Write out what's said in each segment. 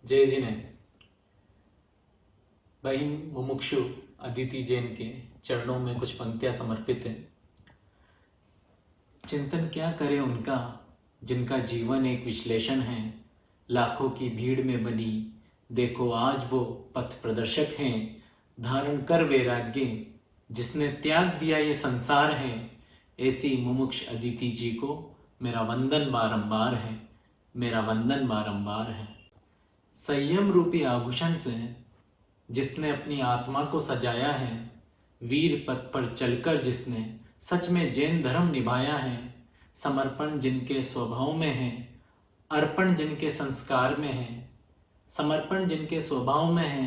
जय जी ने बहन मुमुक्षु अदिति जैन के चरणों में कुछ पंक्तियां समर्पित है। चिंतन क्या करें उनका जिनका जीवन एक विश्लेषण है। लाखों की भीड़ में बनी देखो आज वो पथ प्रदर्शक हैं। धारण कर वैराग्य जिसने त्याग दिया ये संसार है। ऐसी मुमुक्ष अदिति जी को मेरा वंदन बारंबार है, मेरा वंदन बारंबार है। संयम रूपी आभूषण से जिसने अपनी आत्मा को सजाया है, वीर पथ पर चलकर जिसने सच में जैन धर्म निभाया है। समर्पण जिनके स्वभाव में है, अर्पण जिनके संस्कार में है। समर्पण जिनके स्वभाव में है,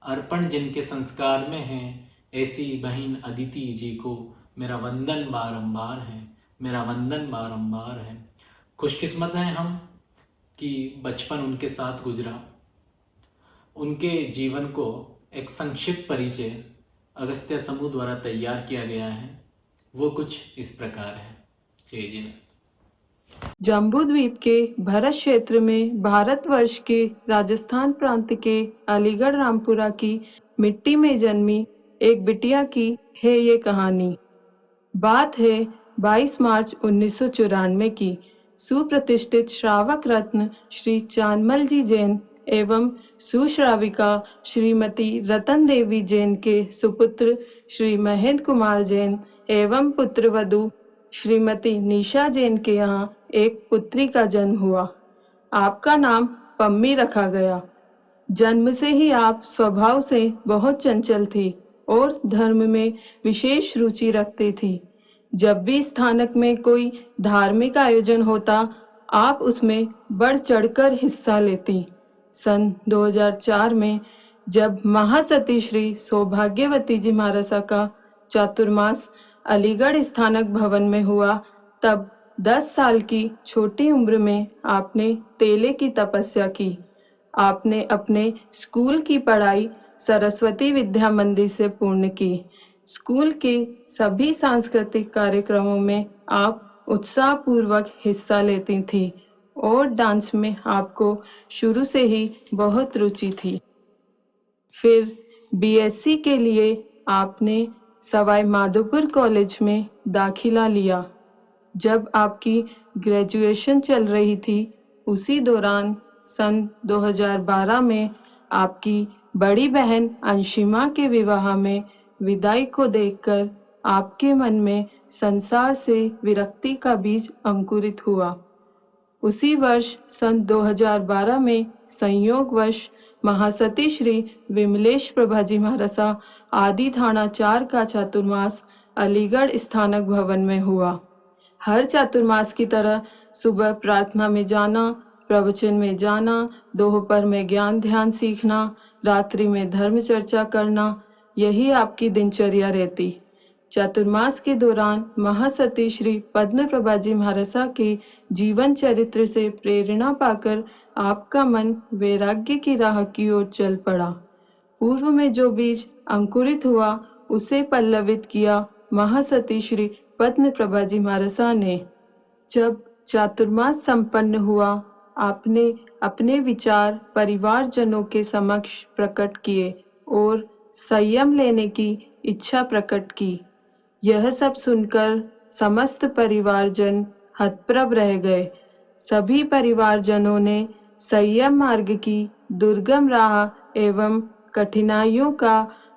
अर्पण जिनके संस्कार में है। ऐसी बहन अदिति जी को मेरा वंदन बारंबार है, मेरा वंदन बारंबार है। खुशकिस्मत हैं हम कि बचपन उनके साथ गुजरा। उनके जीवन को एक संक्षिप्त परिचय अगस्त्य समूह द्वारा तैयार किया गया है। वो कुछ इस प्रकार है। जय जी ने। जम्बूद्वीप के भरत क्षेत्र में भारतवर्ष के राजस्थान प्रांत के अलीगढ़ रामपुरा की मिट्टी में जन्मी एक बिटिया की है ये कहानी। बात है 22 मार्च 1994 की। सुप्रतिष्ठित श्रावक रत्न श्री चांदमल जी जैन एवं सुश्राविका श्रीमती रतन देवी जैन के सुपुत्र श्री महेंद्र कुमार जैन एवं पुत्रवधू श्रीमती निशा जैन के यहाँ एक पुत्री का जन्म हुआ। आपका नाम पम्मी रखा गया। जन्म से ही आप स्वभाव से बहुत चंचल थी और धर्म में विशेष रुचि रखती थी। जब भी स्थानक में कोई धार्मिक आयोजन होता, आप उसमें बढ़ चढ़कर हिस्सा लेती। सन 2004 में जब महासती श्री सौभाग्यवती जी महाराजा का चातुर्मास अलीगढ़ स्थानक भवन में हुआ, तब 10 साल की छोटी उम्र में आपने तेले की तपस्या की। आपने अपने स्कूल की पढ़ाई सरस्वती विद्या मंदिर से पूर्ण की। स्कूल के सभी सांस्कृतिक कार्यक्रमों में आप उत्साहपूर्वक हिस्सा लेती थीं और डांस में आपको शुरू से ही बहुत रुचि थी। फिर बीएससी के लिए आपने सवाई माधोपुर कॉलेज में दाखिला लिया। जब आपकी ग्रेजुएशन चल रही थी, उसी दौरान सन 2012 में आपकी बड़ी बहन अंशिमा के विवाह में विदाई को देखकर आपके मन में संसार से विरक्ति का बीज अंकुरित हुआ। उसी वर्ष सन 2012 में संयोगवश महासती श्री विमलेश प्रभाजी महाराजा आदि थाना 4 का चातुर्मास अलीगढ़ स्थानक भवन में हुआ। हर चातुर्मास की तरह सुबह प्रार्थना में जाना, प्रवचन में जाना, दोपहर में ज्ञान ध्यान सीखना, रात्रि में धर्म चर्चा करना, यही आपकी दिनचर्या रहती। चातुर्मास के दौरान महासती श्री पद्म प्रभाजी महाराजा के जीवन चरित्र से प्रेरणा पाकर आपका मन वैराग्य की राह की ओर चल पड़ा। पूर्व में जो बीज अंकुरित हुआ, उसे पल्लवित किया महासती श्री पद्म प्रभाजी महाराजा ने। जब चातुर्मास संपन्न हुआ, आपने अपने विचार परिवारजनों के समक्ष प्रकट किए और संयम लेने की इच्छा प्रकट की। यह सब सुनकर समस्त परिवारजन हतप्रभ रह गए। सभी परिवारजनों ने संयम मार्ग की दुर्गम राह एवं कठिनाइयों का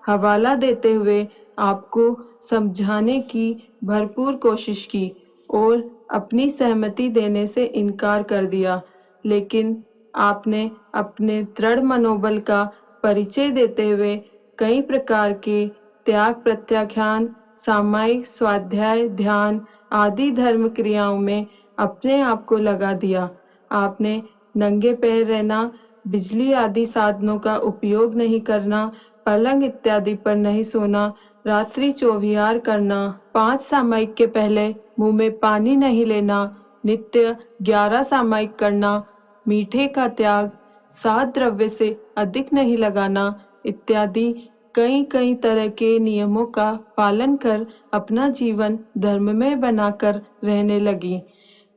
हवाला देते हुए आपको समझाने की भरपूर कोशिश की और अपनी सहमति देने से इनकार कर दिया, लेकिन आपने अपने दृढ़ मनोबल का परिचय देते हुए कई प्रकार के त्याग प्रत्याख्यान, सामायिक स्वाध्याय, ध्यान आदि धर्म क्रियाओं में अपने आप को लगा दिया। आपने नंगे पैर रहना, बिजली आदि साधनों का उपयोग नहीं करना, पलंग इत्यादि पर नहीं सोना, रात्रि चौविहार करना, 5 सामायिक के पहले मुंह में पानी नहीं लेना, नित्य 11 सामायिक करना, मीठे का त्याग, 7 द्रव्य से अधिक नहीं लगाना इत्यादि कई तरह के नियमों का पालन कर अपना जीवन धर्ममय बनाकर रहने लगी।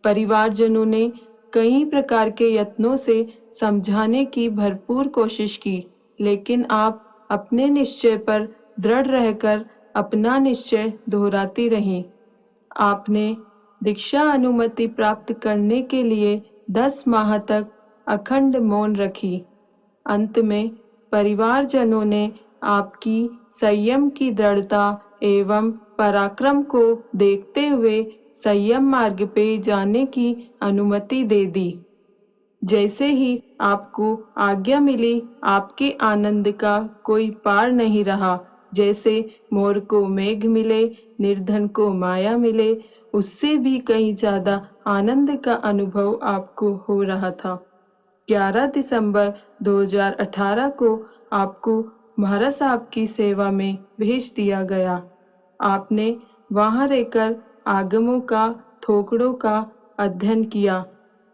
परिवारजनों ने कई प्रकार के यत्नों से समझाने की भरपूर कोशिश की, लेकिन आप अपने निश्चय पर दृढ़ रहकर अपना निश्चय दोहराती रहीं। आपने दीक्षा अनुमति प्राप्त करने के लिए 10 माह तक अखंड मौन रखी। अंत में परिवारजनों ने आपकी संयम की दृढ़ता एवं पराक्रम को देखते हुए संयम मार्ग पे जाने की अनुमति दे दी। जैसे ही आपको आज्ञा मिली, आपके आनंद का कोई पार नहीं रहा। जैसे मोर को मेघ मिले, निर्धन को माया मिले, उससे भी कहीं ज्यादा आनंद का अनुभव आपको हो रहा था। 11 दिसंबर 2018 को आपको महाराज साहब की सेवा में भेज दिया गया। आपने वहां रहकर आगमों का, थोकड़ों का अध्ययन किया।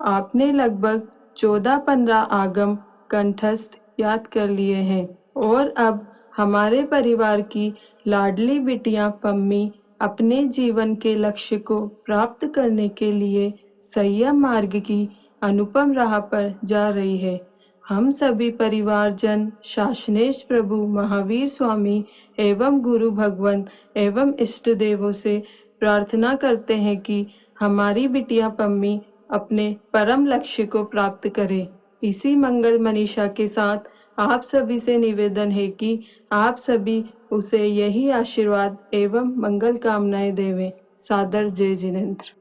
आपने लगभग 14-15 आगम कंठस्थ याद कर लिए हैं और अब हमारे परिवार की लाडली बिटिया पम्मी अपने जीवन के लक्ष्य को प्राप्त करने के लिए संयम मार्ग की अनुपम राह पर जा रही है। हम सभी परिवारजन शासनेश प्रभु महावीर स्वामी एवं गुरु भगवान एवं इष्ट देवों से प्रार्थना करते हैं कि हमारी बिटिया पम्मी अपने परम लक्ष्य को प्राप्त करे। इसी मंगल मनीषा के साथ आप सभी से निवेदन है कि आप सभी उसे यही आशीर्वाद एवं मंगल कामनाएं देवें। सादर जय जिनेंद्र।